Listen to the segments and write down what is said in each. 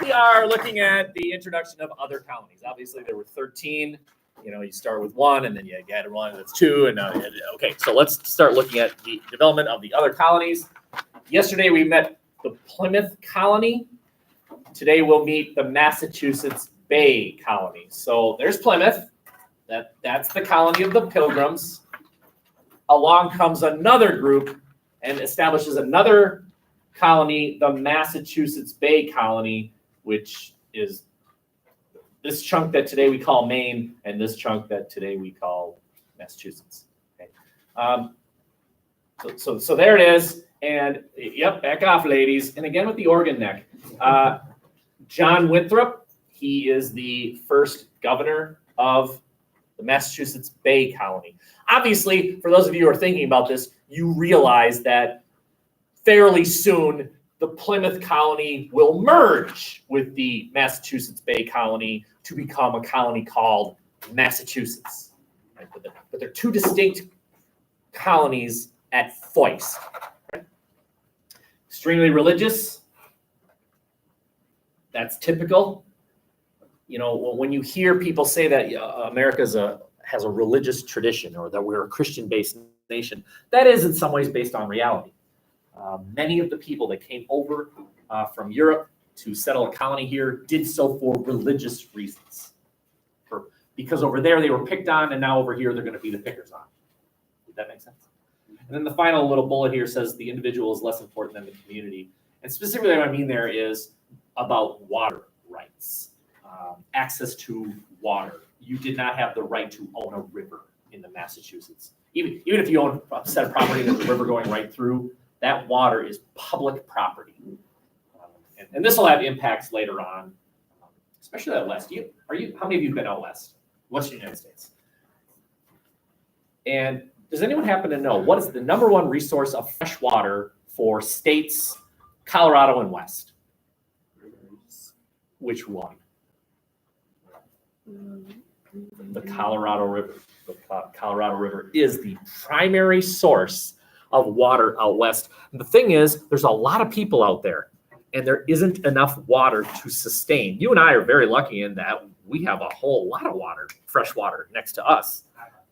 we are looking at the introduction of other colonies. Obviously, there were 13. You know, you start with one, and then you add one, that's two, and okay. So let's start looking at the development of the other colonies. Yesterday, we met the Plymouth colony. Today, we'll meet the Massachusetts Bay colony. So there's Plymouth. That's the colony of the Pilgrims. Along comes another group and establishes another colony, the Massachusetts Bay colony, which is this chunk that today we call Maine, and this chunk that today we call Massachusetts. Okay. So there it is. And yep, back off, ladies. And again with the organ neck. John Winthrop, he is the first governor of the Massachusetts Bay colony. Obviously, for those of you who are thinking about this, you realize that fairly soon the Plymouth colony will merge with the Massachusetts Bay colony to become a colony called Massachusetts. Right? But they're two distinct colonies at Foist. Right? Extremely religious. That's typical. You know, when you hear people say that America has a religious tradition or that we're a Christian-based nation, that is in some ways based on reality. Many of the people that came over from Europe to settle a colony here did so for religious reasons. Because over there they were picked on, and now over here they're going to be the pickers on. Does that make sense? And then the final little bullet here says the individual is less important than the community. And specifically what I mean there is about water rights. Access to water. You did not have the right to own a river in the Massachusetts. Even if you own a set of property and there's a river going right through, that water is public property. And this will have impacts later on, especially out west. How many of you have been out west? Western United States. And does anyone happen to know what is the number one resource of fresh water for states, Colorado and West? Which one? The Colorado River. The Colorado River is the primary source of water out west. And the thing is, there's a lot of people out there, and there isn't enough water to sustain. You and I are very lucky in that we have a whole lot of water, fresh water, next to us.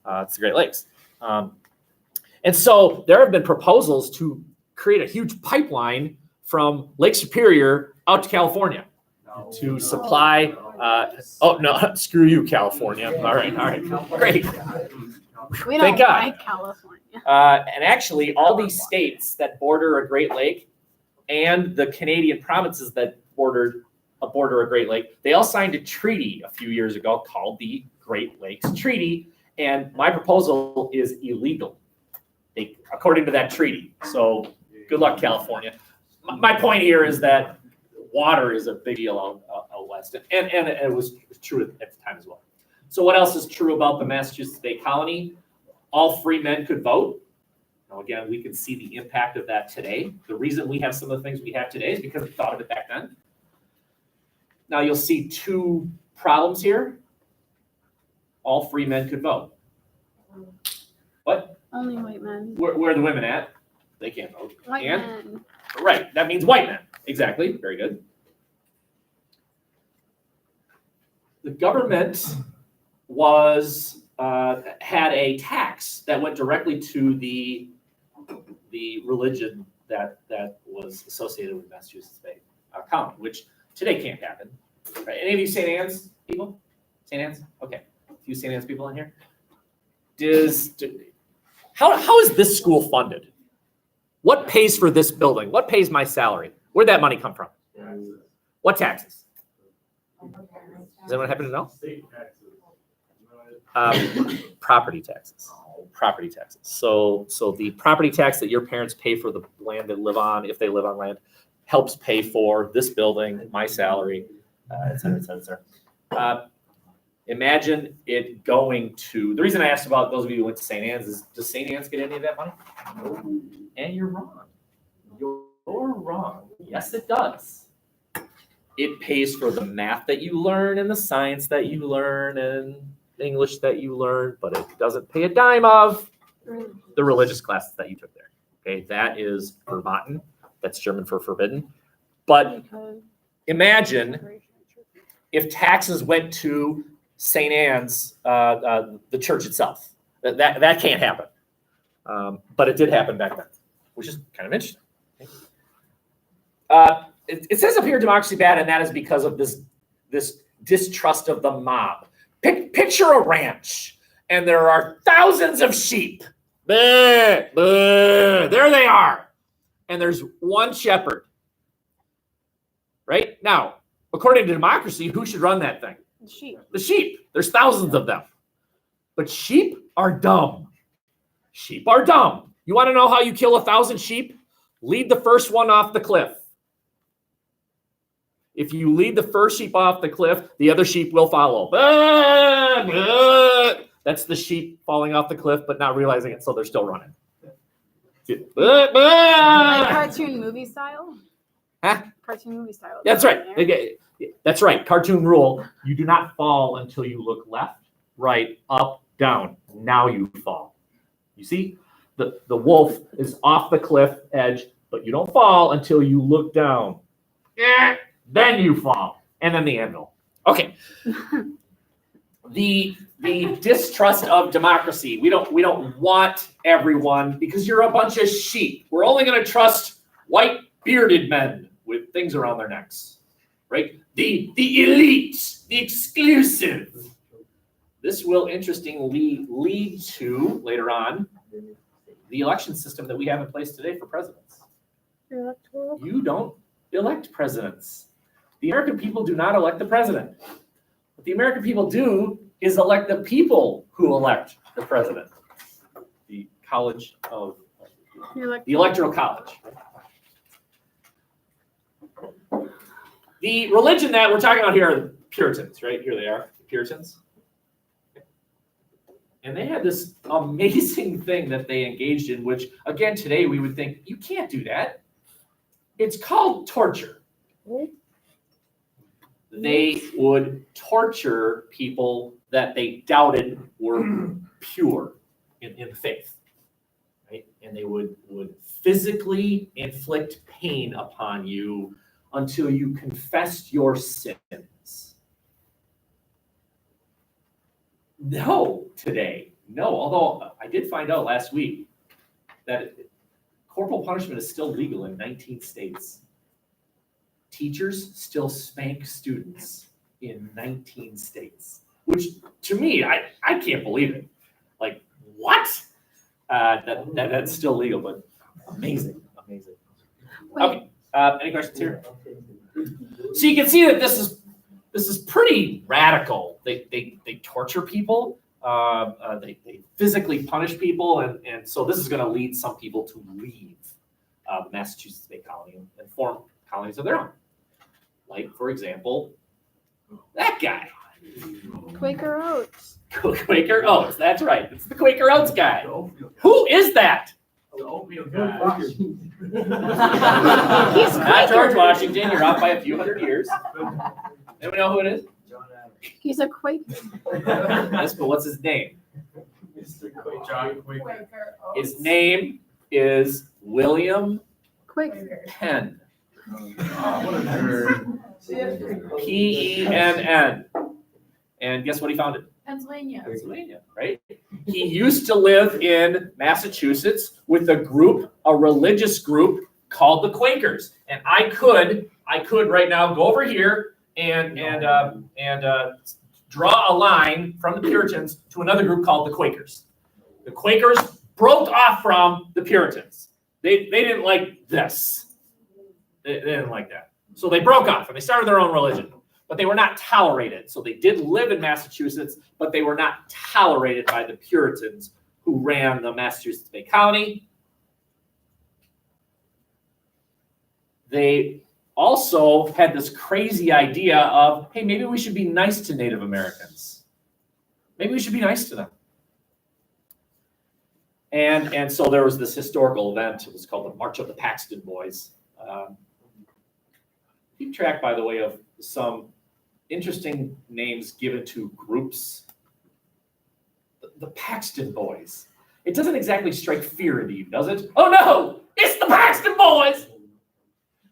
It's the Great Lakes. And so there have been proposals to create a huge pipeline from Lake Superior out to California to supply. Oh, no, screw you, California. All right, great. We Thank don't God. like California. And actually, all these states that border a Great Lake and the Canadian provinces that border a Great Lake, they all signed a treaty a few years ago called the Great Lakes Treaty. And my proposal is illegal, according to that treaty. So good luck, California. My point here is that water is a big deal out west, and it was true at the time as well. So what else is true about the Massachusetts Bay colony? All free men could vote. Now again, we can see the impact of that today. The reason we have some of the things we have today is because we thought of it back then. Now you'll see two problems here. All free men could vote. What? Only white men. Where are the women at? They can't vote. White men. Right, that means white men. Exactly, very good. The government had a tax that went directly to the religion that was associated with Massachusetts Bay colony, which today can't happen. Right? Any of you St. Anne's people? St. Anne's? Okay, a few St. Anne's people in here. How is this school funded? What pays for this building? What pays my salary? Where'd that money come from? What taxes? Does anyone happen to know? State taxes. Property taxes. Property taxes. So the property tax that your parents pay for the land they live on, if they live on land, helps pay for this building, my salary, et cetera, et cetera, et cetera. Imagine it going to, the reason I asked about those of you who went to St. Anne's is, does St. Anne's get any of that money? No. And you're wrong. You're wrong. Yes, it does. It pays for the math that you learn and the science that you learn and English that you learn, but it doesn't pay a dime of the religious classes that you took there. Okay, that is verboten. That's German for forbidden. But imagine if taxes went to St. Anne's, the church itself. That can't happen. But it did happen back then, which is kind of interesting. It says up here democracy bad, and that is because of this distrust of the mob. Picture a ranch, and there are thousands of sheep. There they are. And there's one shepherd. Right? Now, according to democracy, who should run that thing? The sheep. The sheep. There's thousands of them. But sheep are dumb. Sheep are dumb. You want to know how you kill 1,000 sheep? Lead the first one off the cliff. If you lead the first sheep off the cliff, the other sheep will follow. That's the sheep falling off the cliff, but not realizing it, so they're still running. Like cartoon movie style? Huh? Cartoon movie style. That's right. That's right. Cartoon rule. You do not fall until you look left, right, up, down. Now you fall. You see? The wolf is off the cliff edge, but you don't fall until you look down. Then you fall. And then the anvil. Okay. The distrust of democracy. We don't want everyone because you're a bunch of sheep. We're only going to trust white bearded men with things around their necks. Right? The elite, the exclusive. This will interestingly lead to, later on, the election system that we have in place today for presidents. Electoral. You don't elect presidents. The American people do not elect the president. What the American people do is elect the people who elect the president. The college of, the electoral college. The religion that we're talking about here are the Puritans, right? Here they are, the Puritans. And they had this amazing thing that they engaged in, which, again, today we would think, you can't do that. It's called torture. They would torture people that they doubted were pure in faith. Right? And they would physically inflict pain upon you until you confessed your sins. No, today. No, although I did find out last week that corporal punishment is still legal in 19 states. Teachers still spank students in 19 states, which to me, I can't believe it. Like, what? That's still legal, but amazing. Okay, any questions here? So you can see that this is pretty radical. They torture people. They physically punish people, and so this is going to lead some people to leave the Massachusetts Bay Colony and form colonies of their own. Like, for example, that guy. Quaker Oats. Quaker Oats, that's right. It's the Quaker Oats guy. Who is that? The oatmeal guy. He's Not George Quaker. Washington. You're off by a few hundred years. Anyone know who it is? He's a Quaker. Yes, but what's his name? John Quaker. His name is William Quaker. Penn. What a nerd. Penn. And guess what he founded? Pennsylvania. Pennsylvania, right? He used to live in Massachusetts with a religious group called the Quakers. And I could right now go over here and draw a line from the Puritans to another group called the Quakers. The Quakers broke off from the Puritans. They didn't like this. They didn't like that. So they broke off and they started their own religion. But they were not tolerated. So they did live in Massachusetts, but they were not tolerated by the Puritans who ran the Massachusetts Bay Colony. They also had this crazy idea of, hey, maybe we should be nice to Native Americans. Maybe we should be nice to them. And so there was this historical event. It was called the March of the Paxton Boys. Keep track, by the way, of some interesting names given to groups. The Paxton Boys. It doesn't exactly strike fear into you, does it? Oh no, it's the Paxton Boys!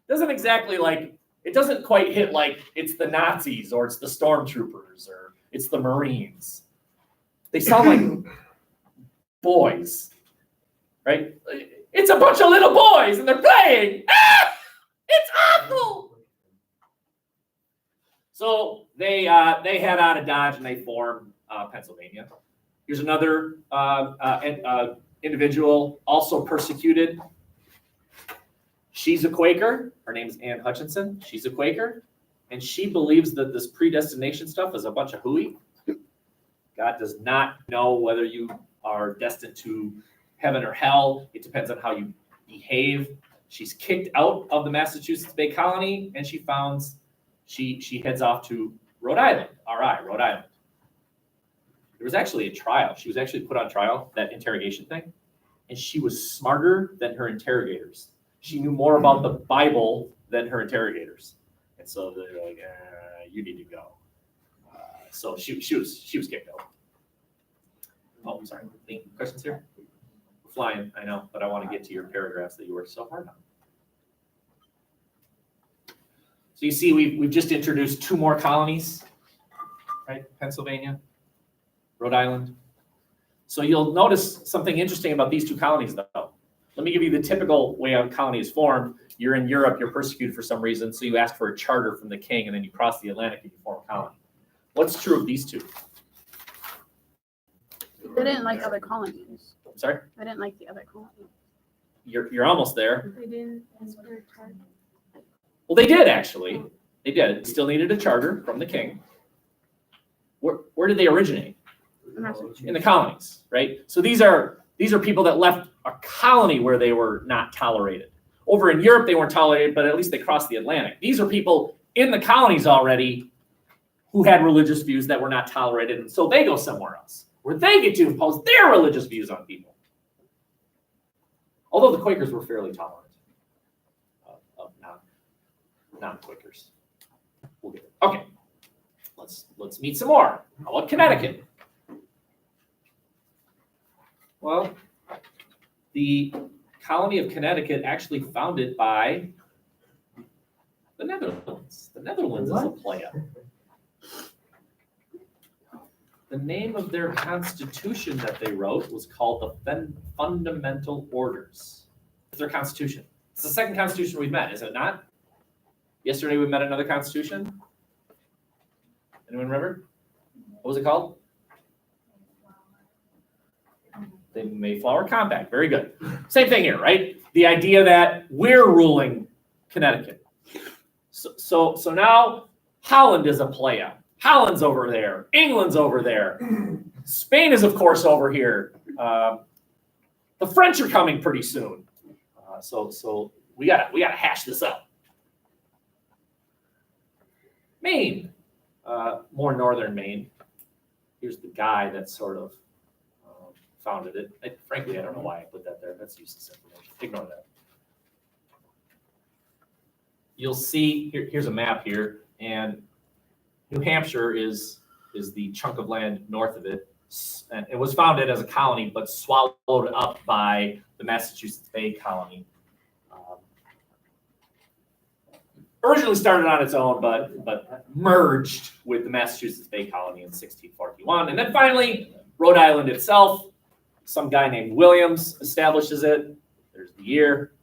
Doesn't exactly like It doesn't quite hit like it's the Nazis or it's the stormtroopers or it's the Marines. They sound like boys, right? It's a bunch of little boys and they're playing. Ah! It's awful. So they head out of Dodge and they form Pennsylvania. Here's another individual also persecuted. She's a Quaker. Her name is Ann Hutchinson. She's a Quaker. And she believes that this predestination stuff is a bunch of hooey. God does not know whether you are destined to heaven or hell. It depends on how you behave. She's kicked out of the Massachusetts Bay Colony, and she heads off to Rhode Island, Rhode Island. There was actually a trial. She was actually put on trial, that interrogation thing, and she was smarter than her interrogators. She knew more about the Bible than her interrogators. And so they're like, you need to go. So she was kicked out. Oh, I'm sorry. Any questions here? We're flying, I know, but I want to get to your paragraphs that you worked so hard on. So you see, we've just introduced 2 more colonies, right? Pennsylvania, Rhode Island. So you'll notice something interesting about these 2 colonies, though. Let me give you the typical way a colony is formed. You're in Europe, you're persecuted for some reason, so you ask for a charter from the king, and then you cross the Atlantic and you form a colony. What's true of these 2? They didn't like other colonies. Sorry? I didn't like the other colonies. You're almost there. They didn't ask for a charter. Well, they did, actually. They did. Still needed a charter from the king. Where did they originate? In the colonies, right? So these are people that left a colony where they were not tolerated. Over in Europe, they weren't tolerated, but at least they crossed the Atlantic. These are people in the colonies already who had religious views that were not tolerated, and so they go somewhere else, where they get to impose their religious views on people. Although the Quakers were fairly tolerant of non-Quakers. We'll get it. Okay, let's meet some more. How about Connecticut? Well, the colony of Connecticut actually founded by the Netherlands. The Netherlands is a playa. The name of their constitution that they wrote was called the Fundamental Orders. It's their constitution. It's the second constitution we've met, is it not? Yesterday we met another constitution. Anyone remember? What was it called? The Mayflower Compact. Very good. Same thing here, right? The idea that we're ruling Connecticut. So now Holland is a playa. Holland's over there. England's over there. Spain is, of course, over here. The French are coming pretty soon. So we gotta hash this up. Maine, more northern Maine. Here's the guy that sort of founded it. Frankly, I don't know why I put that there. That's useless information. Ignore that. You'll see here's a map here, and New Hampshire is the chunk of land north of it. And it was founded as a colony, but swallowed up by the Massachusetts Bay Colony. Originally started on its own, but merged with the Massachusetts Bay Colony in 1641. And then finally, Rhode Island itself, some guy named Williams establishes it. There's the year.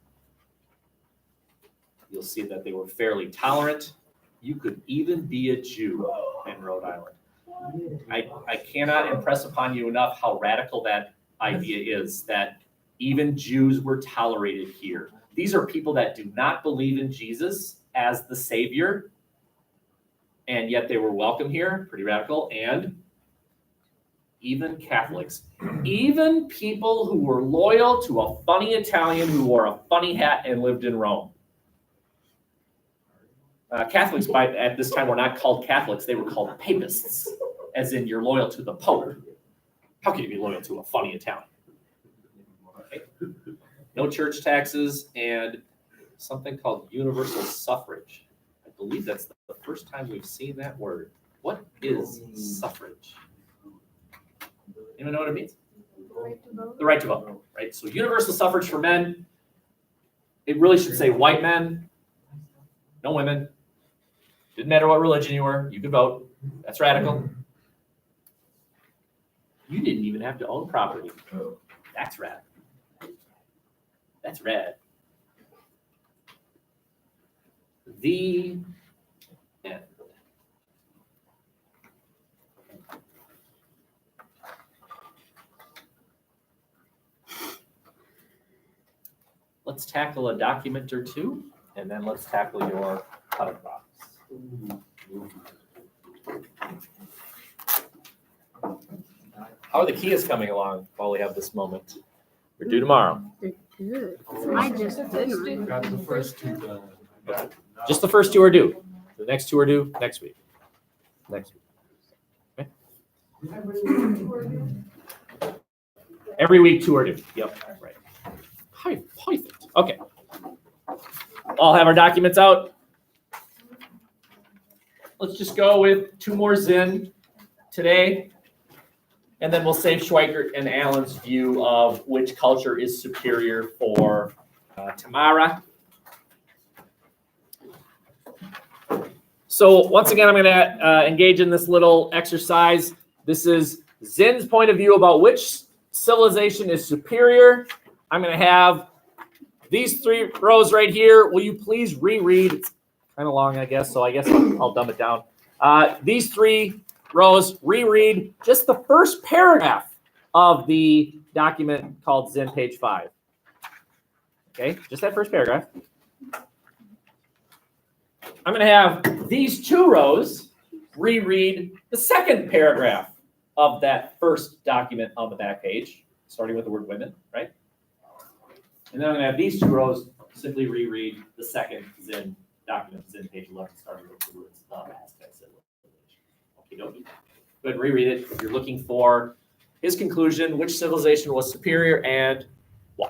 You'll see that they were fairly tolerant. You could even be a Jew in Rhode Island. I cannot impress upon you enough how radical that idea is, that even Jews were tolerated here. These are people that do not believe in Jesus as the Savior, and yet they were welcome here. Pretty radical. And even Catholics, even people who were loyal to a funny Italian who wore a funny hat and lived in Rome. Catholics at this time were not called Catholics, they were called papists, as in you're loyal to the Pope. How can you be loyal to a funny Italian? Okay. No church taxes and something called universal suffrage. I believe that's the first time we've seen that word. What is suffrage? Anyone know what it means? The right to vote, right? So universal suffrage for men. It really should say white men, no women, Didn't matter what religion you were, you could vote. That's radical. You didn't even have to own property. That's radical. That's rad. The end. Let's tackle a document or two, and then let's tackle your cut box. How are the Kias coming along while we have this moment? We're due tomorrow. They're good. I just didn't. Got the first two done. Just the first two are due. The next two are due next week. Next week. Okay. Every week, two are due. Yep, right. Perfect. Okay. All have our documents out. Let's just go with two more Zinn today. And then we'll save Schweikert and Allen's view of which culture is superior for Tamara. So once again, I'm going to engage in this little exercise. This is Zinn's point of view about which civilization is superior. I'm going to have these three rows right here. Will you please reread? It's kind of long, I guess, so I guess I'll dumb it down. These three rows, reread just the first paragraph of the document called Zinn, page 5. Okay, just that first paragraph. I'm going to have these two rows reread the second paragraph of that first document on the back page, starting with the word women, right? And then I'm going to have these two rows simply reread the second Zinn document, Zinn, page 11, starting with the words aspects of it. Okie dokie. Go ahead and reread it. If you're looking for his conclusion, which civilization was superior and why.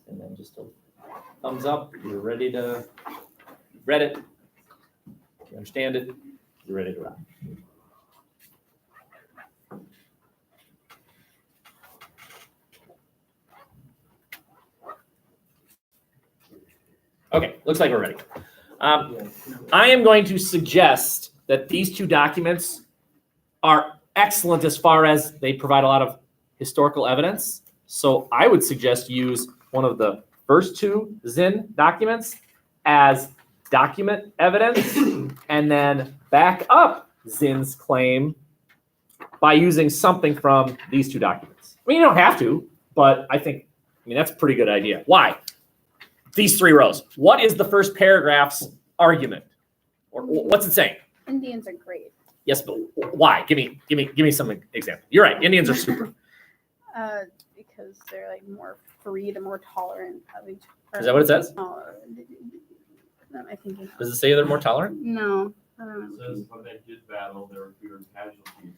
And then just a thumbs up. You're ready to read it. You understand it. You're ready to rock. Okay, looks like we're ready. I am going to suggest that these two documents are excellent as far as they provide a lot of historical evidence. So I would suggest use one of the first two Zinn documents as document evidence and then back up Zinn's claim by using something from these two documents. I mean, you don't have to, but I mean, that's a pretty good idea. Why? These three rows. What is the first paragraph's argument? Or what's it saying? Indians are great. Yes, but why? Give me some example. You're right. Indians are super. Because they're like more free to more tolerant of each other. Is that what it says? Am I thinking? Does it say they're more tolerant? No. I don't It know. says when they did battle, there were fewer casualties.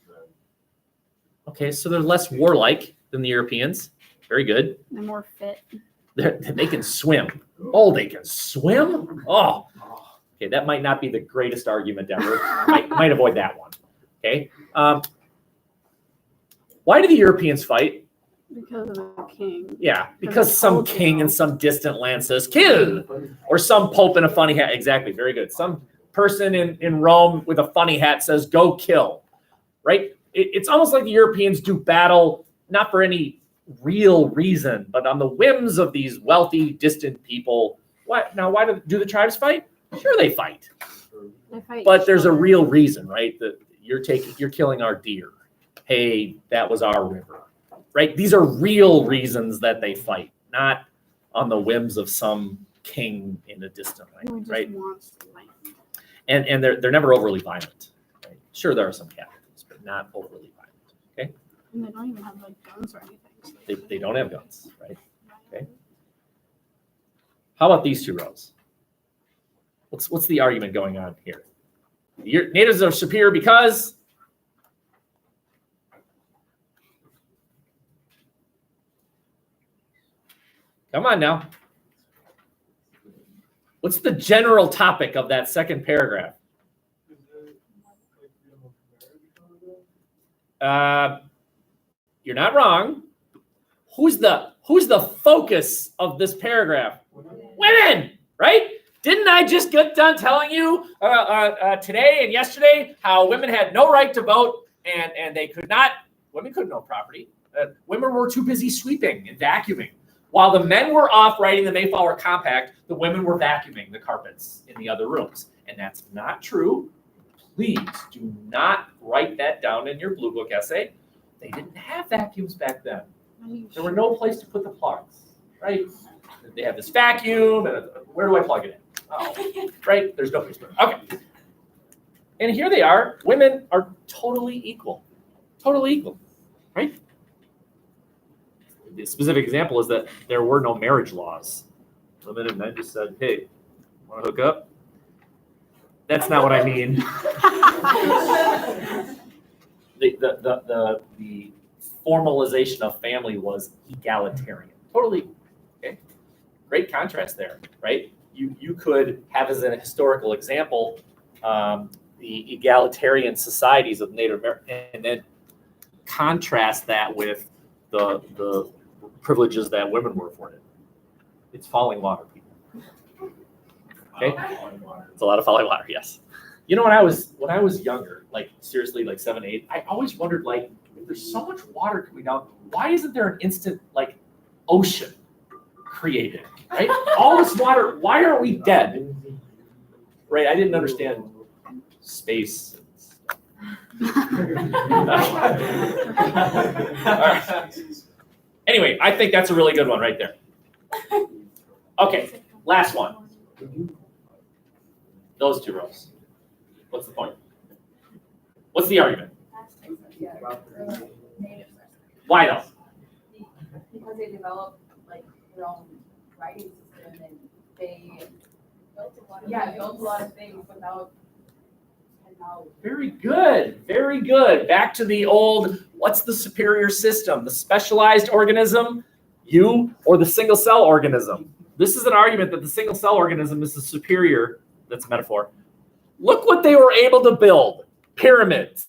Okay, so they're less warlike than the Europeans. Very good. They're more fit. They can swim. Oh, they can swim? Oh, okay, that might not be the greatest argument ever. Might avoid that one. Okay. Why do the Europeans fight? Because of the king. Yeah, because some king in some distant land says, kill! Or some pope in a funny hat. Exactly, very good. Some person in Rome with a funny hat says, go kill. Right? It's almost like the Europeans do battle, not for any real reason, but on the whims of these wealthy, distant people. Why do the tribes fight? Sure, they fight. They fight But there's a each other. real reason, right? That you're killing our deer. Hey, that was our river. Right? These are real reasons that they fight, not on the whims of some king in a distant Who land, just right? wants land. And they're never overly violent. Right? Sure, there are some casualties, but not overly violent. Okay, And they don't even have like guns or anything. So they don't have guns, right? Okay. How about these two rows? What's the argument going on here? Your natives are superior because come on now. What's the general topic of that second paragraph? You're not wrong. Who's the focus of this paragraph? Women, right? Didn't I just get done telling you today and yesterday how women had no right to vote and they could not, women couldn't own property. Women were too busy sweeping and vacuuming. While the men were off writing the Mayflower Compact, the women were vacuuming the carpets in the other rooms. And that's not true. Please do not write that down in your Blue Book essay. They didn't have vacuums back then. There were no place to put the plugs, right? They have this vacuum, and where do I plug it in? Oh, right? There's no place to put it. Okay. And here they are. Women are totally equal. Totally equal, right? The specific example is that there were no marriage laws. Women and men just said, hey, want to hook up? That's not what I mean. The formalization of family was egalitarian. Totally. Okay. Great contrast there, right? You could have as an historical example the egalitarian societies of Native American, and then contrast that with the privileges that women were afforded. It's falling water, people. Okay, it's a lot of falling water. Yes. You know, when I was younger, like seriously, like 7, 8, I always wondered, like, if there's so much water coming down, why isn't there an instant like ocean created? Right? All this water. Why are we dead? Right? I didn't understand space. Anyway, I think that's a really good one right there. Okay, last one. Those two rows. What's the point? What's the argument? Why though? Because they developed like their own writing system and they built a lot of things without technology. Very good. Very good. Back to the old, what's the superior system? The specialized organism, you, or the single cell organism? This is an argument that the single cell organism is the superior, that's a metaphor. Look what they were able to build. Pyramids,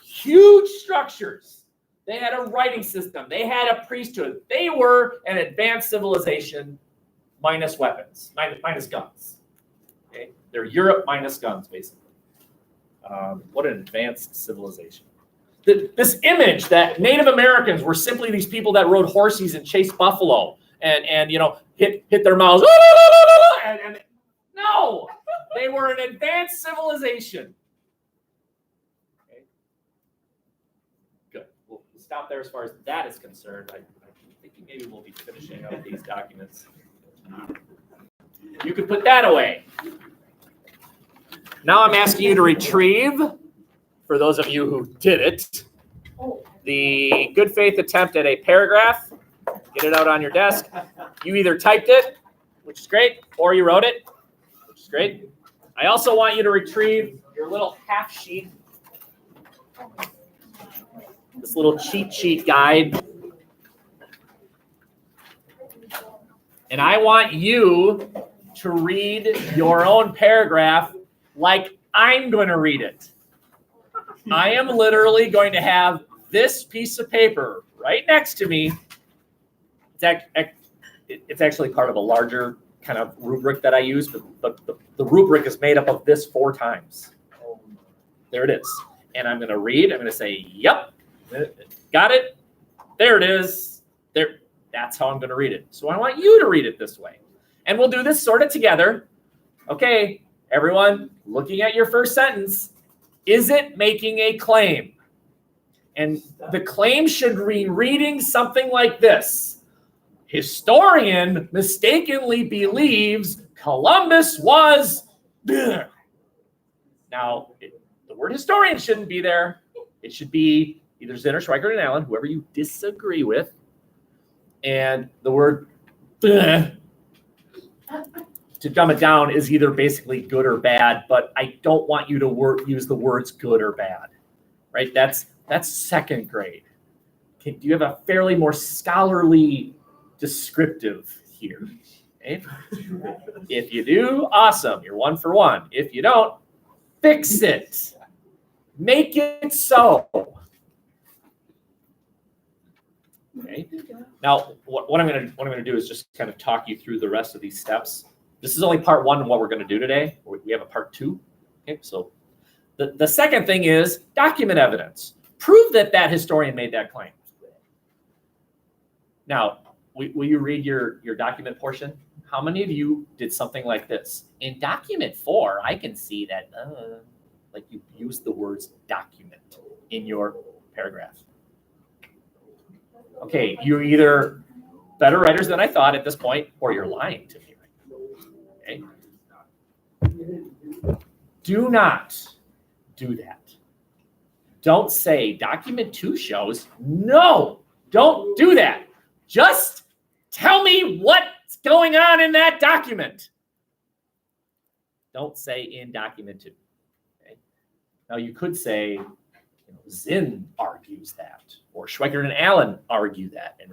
huge structures. They had a writing system. They had a priesthood. They were an advanced civilization minus weapons, minus guns. Okay? They're Europe minus guns, basically. What an advanced civilization. This image that Native Americans were simply these people that rode horses and chased buffalo and you know, hit their mouths. And no, they were an advanced civilization. Okay. Good. We'll stop there as far as that is concerned. I'm thinking maybe we'll be finishing up these documents. You can put that away. Now I'm asking you to retrieve, for those of you who did it, the good faith attempt at a paragraph. Get it out on your desk. You either typed it, which is great, or you wrote it, which is great. I also want you to retrieve your little half sheet, this little cheat sheet guide. And I want you to read your own paragraph like I'm going to read it. I am literally going to have this piece of paper right next to me. It's actually part of a larger kind of rubric that I use, but the rubric is made up of this 4 times. There it is. And I'm going to read. I'm going to say, yep, got it. There it is. There. That's how I'm going to read it. So I want you to read it this way. And we'll do this sort of together. Okay, everyone, looking at your first sentence, is it making a claim? And the claim should be reading something like this. Historian mistakenly believes Columbus was... Now, the word historian shouldn't be there. It should be either Zinn or Schweikert and Allen, whoever you disagree with. And the word to dumb it down is either basically good or bad, but I don't want you to use the words good or bad, right? That's second grade. Okay, do you have a fairly more scholarly descriptive here? Okay. If you do, awesome. You're 1 for 1. If you don't, fix it. Make it so. Okay. Now, what I'm gonna do is just kind of talk you through the rest of these steps. This is only part 1 of what we're gonna do today. We have a part 2. Okay, so the second thing is document evidence. Prove that historian made that claim. Now, will you read your document portion? How many of you did something like this? In document 4, I can see that, like you use the words document in your paragraph. Okay, you're either better writers than I thought at this point, or you're lying to me. Okay? Do not do that. Don't say document 2 shows. No, don't do that. Just tell me what's going on in that document. Don't say in document 2. Okay? Now you could say, Zinn argues that, or Schweikert and Allen argue that. And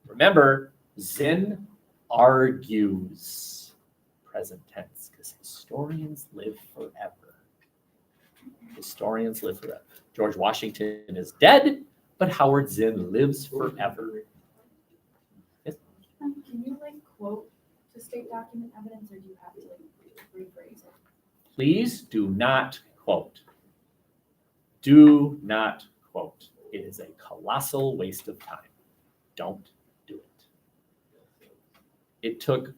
remember, Zinn argues, present tense, because historians live forever. Historians live forever. George Washington is dead, but Howard Zinn lives forever. Yes? Can you quote to state document evidence, or do you have to rephrase it? Please do not quote. Do not quote. It is a colossal waste of time. Don't do it. It took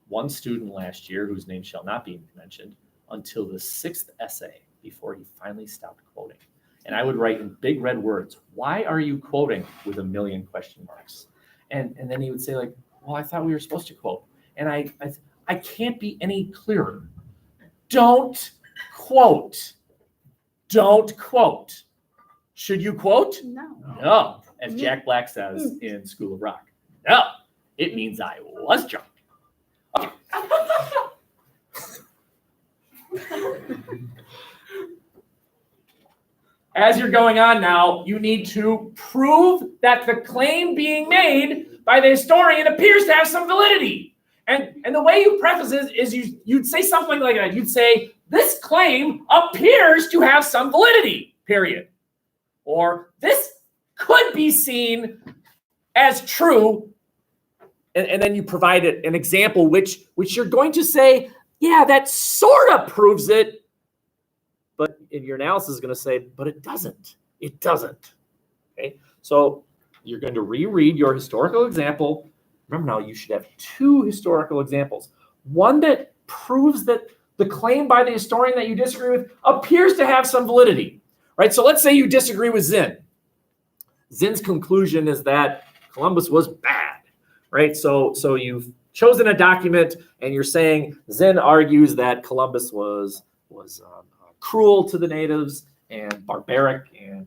one student last year, whose name shall not be mentioned, until the 6th essay before he finally stopped quoting. And I would write in big red words, why are you quoting, with a million question marks? And then he would say, well, I thought we were supposed to quote. And I can't be any clearer. Don't quote. Don't quote. Should you quote? No. No, as Jack Black says in School of Rock. No, it means I was drunk. Okay. As you're going on now, you need to prove that the claim being made by the historian appears to have some validity. And the way you preface it is you'd say something like that. You'd say, this claim appears to have some validity, period. Or this could be seen as true. And then you provide an example which you're going to say, yeah, that sort of proves it. But in your analysis is going to say, but it doesn't. It doesn't. Okay. So you're going to reread your historical example. Remember now, you should have 2 historical examples. One that proves that the claim by the historian that you disagree with appears to have some validity, right? So let's say you disagree with Zinn. Zinn's conclusion is that Columbus was bad, right? So you've chosen a document and you're saying Zinn argues that Columbus was cruel to the natives and barbaric and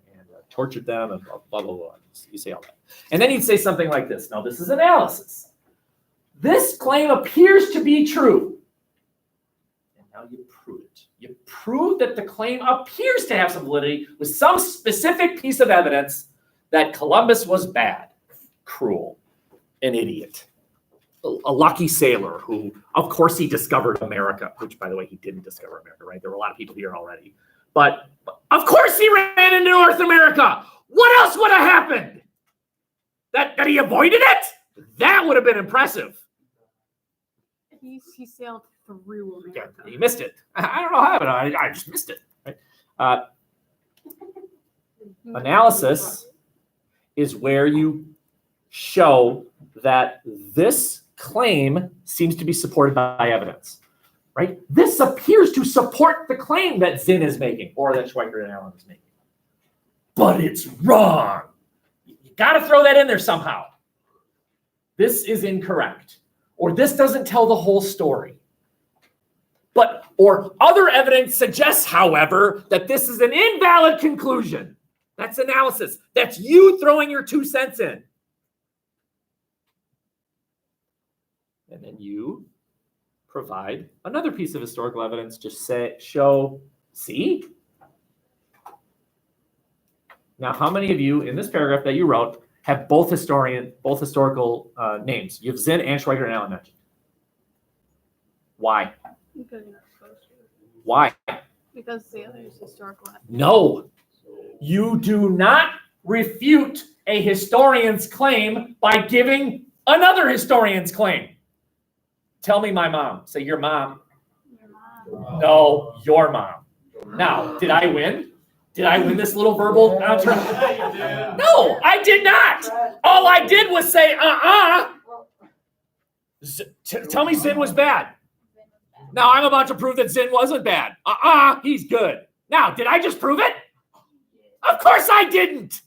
tortured them and blah, blah, blah, blah. You say all that. And then you'd say something like this. Now, this is analysis. This claim appears to be true. And now you prove it. You prove that the claim appears to have some validity with some specific piece of evidence that Columbus was bad, cruel, an idiot, a lucky sailor who, of course, he discovered America, which, by the way, he didn't discover America, right? There were a lot of people here already. But of course he ran into North America. What else would have happened? That he avoided it? That would have been impressive. He sailed through America. Yeah, he missed it. I don't know how, but I just missed it. Right? Analysis is where you show that this claim seems to be supported by evidence, right? This appears to support the claim that Zinn is making or that Schweikert and Allen is making. But it's wrong. You got to throw that in there somehow. This is incorrect. Or this doesn't tell the whole story. Or other evidence suggests, however, that this is an invalid conclusion. That's analysis. That's you throwing your 2 cents in. And then you provide another piece of historical evidence. Just show, see? Now, how many of you in this paragraph that you wrote have both historical names? You have Zinn and Schweikert and Allen mentioned. Why? Because you're not supposed to. Why? Because the other is historical evidence. No. You do not refute a historian's claim by giving another historian's claim. Tell me my mom. Say your mom. Your mom. No, your mom. Now, did I win? Did I win this little verbal counter? No, I did not. All I did was say, tell me Zinn was bad. Now I'm about to prove that Zinn wasn't bad. He's good. Now, did I just prove it? Of course I didn't.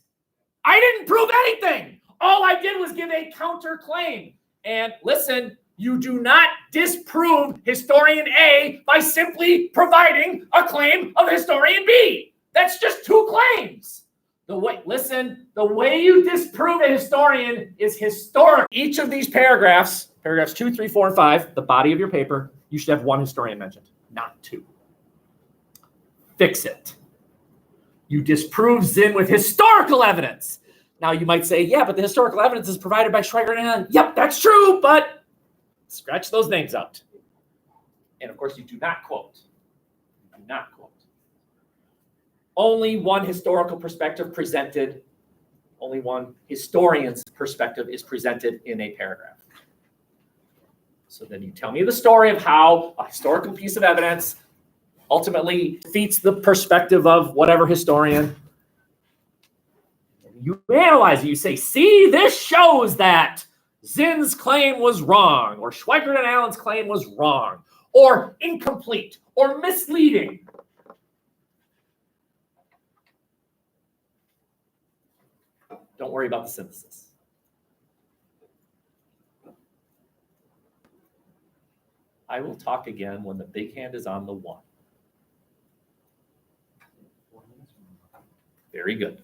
I didn't prove anything. All I did was give a counterclaim. And listen, you do not disprove historian A by simply providing a claim of historian B. That's just 2 claims. The way you disprove a historian is historic. Each of these paragraphs 2, 3, 4, and 5, the body of your paper, you should have 1 historian mentioned, not 2. Fix it. You disprove Zinn with historical evidence. Now you might say, yeah, but the historical evidence is provided by Schweikert and Allen. Yep, that's true, but scratch those names out. And of course, you do not quote. You do not quote. Only one historical perspective presented, only one historian's perspective is presented in a paragraph. So then you tell me the story of how a historical piece of evidence ultimately defeats the perspective of whatever historian. You analyze it. You say, see, this shows that Zinn's claim was wrong, or Schweikert and Allen's claim was wrong, or incomplete, or misleading. Don't worry about the synthesis. I will talk again when the big hand is on the 1. Very good.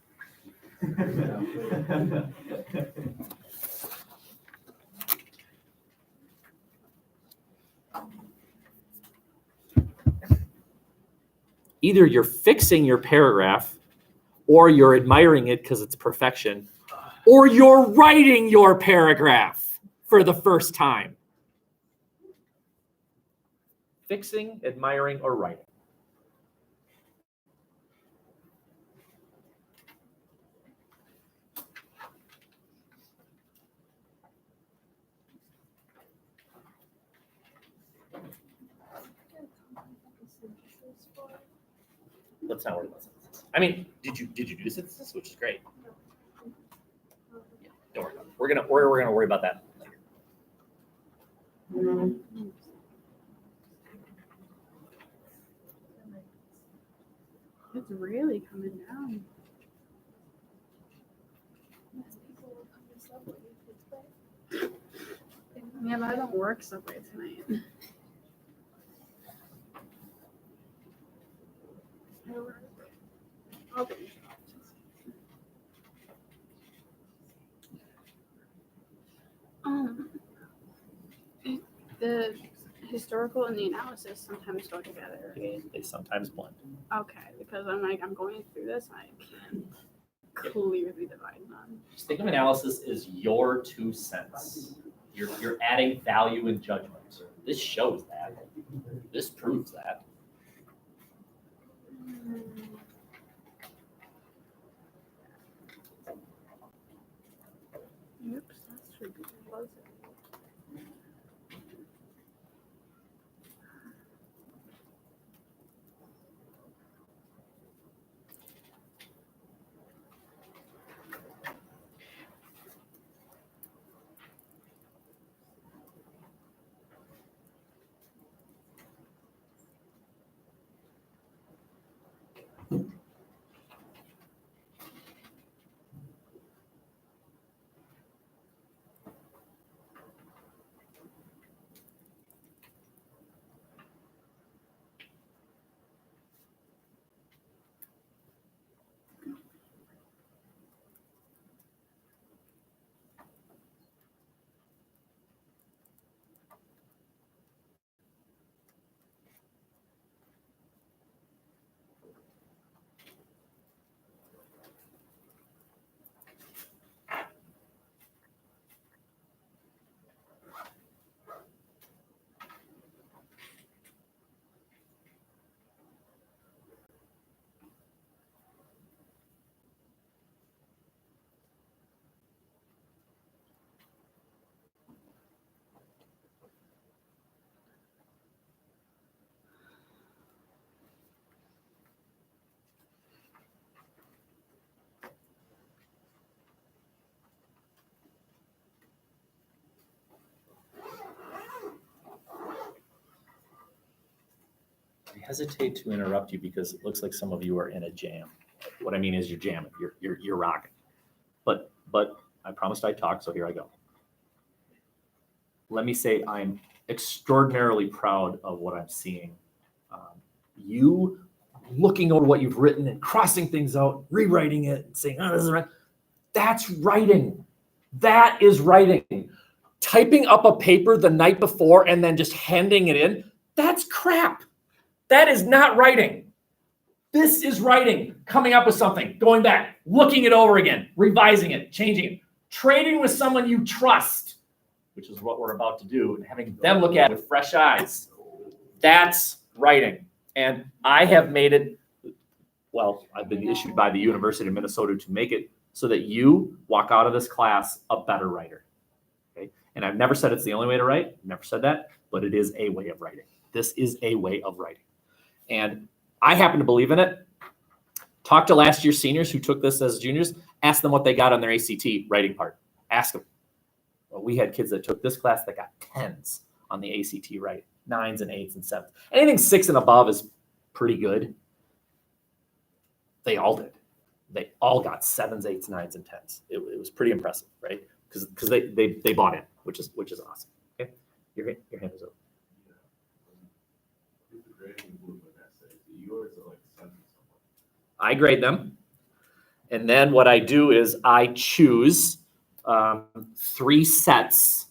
Either you're fixing your paragraph, or you're admiring it because it's perfection, or you're writing your paragraph for the first time. Fixing, admiring, or writing. Let's not worry about synthesis. I mean, did you do synthesis, which is great. Yeah, don't worry about it. We're gonna worry about that later. It's really coming down. Yeah, but I don't work Subway tonight. I work. I'll be the historical and the analysis sometimes go together, right? They sometimes blend. Okay, because I'm going through this and I can't clearly divide them. Just think of analysis as your 2 cents. You're adding value and judgment. This shows that. This proves that. Oops, that should be closer. hesitate to interrupt you because it looks like some of you are in a jam. What I mean is you're jamming, you're rocking. But I promised I'd talk, so here I go. Let me say I'm extraordinarily proud of what I'm seeing. You looking over what you've written and crossing things out, rewriting it, and saying, oh, this is right. That's writing. That is writing. Typing up a paper the night before and then just handing it in, that's crap. That is not writing. This is writing, coming up with something, going back, looking it over again, revising it, changing it, trading with someone you trust, which is what we're about to do, and having them look at it with fresh eyes. That's writing. And I have made it, well, I've been issued by the University of Minnesota to make it so that you walk out of this class a better writer. Okay? And I've never said it's the only way to write, never said that, but it is a way of writing. This is a way of writing. And I happen to believe in it. Talk to last year's seniors who took this as juniors, ask them what they got on their ACT writing part. Ask them. Well, we had kids that took this class that got 10s on the ACT writing, 9s and 8s and 7s. Anything 6 and above is pretty good. They all did. They all got 7s, 8s, 9s, and 10s. It was pretty impressive, right? Because they bought in, which is awesome. Okay, your hand is up. I grade them, and then what I do is I choose 3 sets.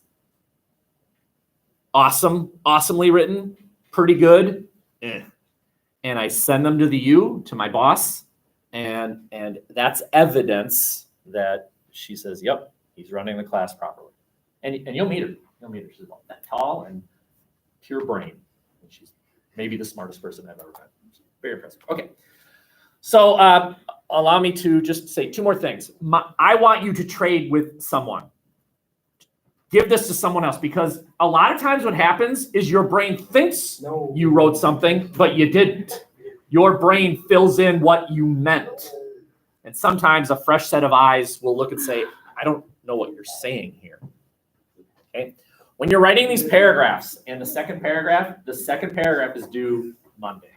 Awesomely written, pretty good, and I send them to the U, to my boss, and that's evidence that she says, yep, he's running the class properly. And you'll meet her. She's about that tall and pure brain. And she's maybe the smartest person I've ever met. Very impressive. Okay. So allow me to just say 2 more things. I want you to trade with someone. Give this to someone else, because a lot of times what happens is your brain thinks you wrote something, but you didn't. Your brain fills in what you meant. And sometimes a fresh set of eyes will look and say, I don't know what you're saying here. Okay. When you're writing these paragraphs, and the second paragraph is due Monday.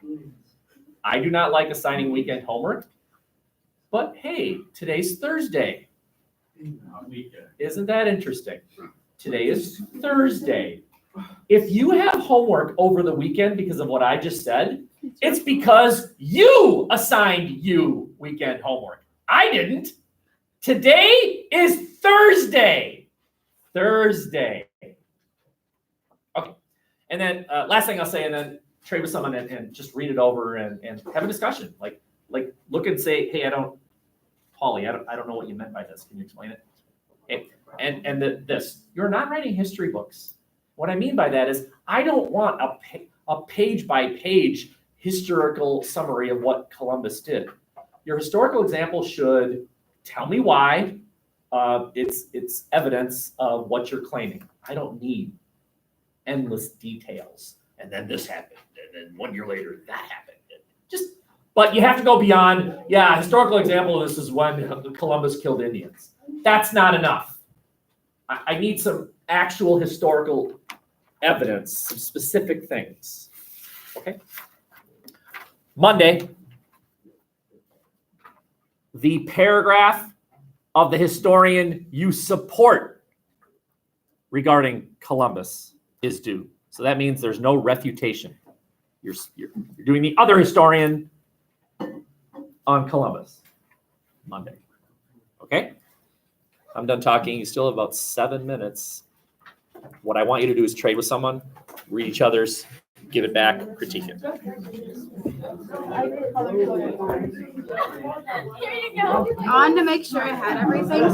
I do not like assigning weekend homework, but hey, today's Thursday. Isn't that interesting? Today is Thursday. If you have homework over the weekend because of what I just said, it's because you assigned you weekend homework. I didn't. Today is Thursday. Okay. And then last thing I'll say, and then trade with someone and just read it over and have a discussion. Like look and say, hey, Paulie, I don't know what you meant by this. Can you explain it? Okay. And this, you're not writing history books. What I mean by that is I don't want a page by page historical summary of what Columbus did. Your historical example should tell me why. It's evidence of what you're claiming. I don't need endless details. And then this happened, and then 1 year later that happened. But you have to go beyond. Yeah, historical example of this is when Columbus killed Indians. That's not enough. I need some actual historical evidence, some specific things. Okay. Monday, the paragraph of the historian you support regarding Columbus is due. So that means there's no refutation. You're doing the other historian on Columbus Monday. Okay? I'm done talking. You still have about 7 minutes. What I want you to do is trade with someone, read each other's, give it back, critique it. Here you go. On to make sure I had everything.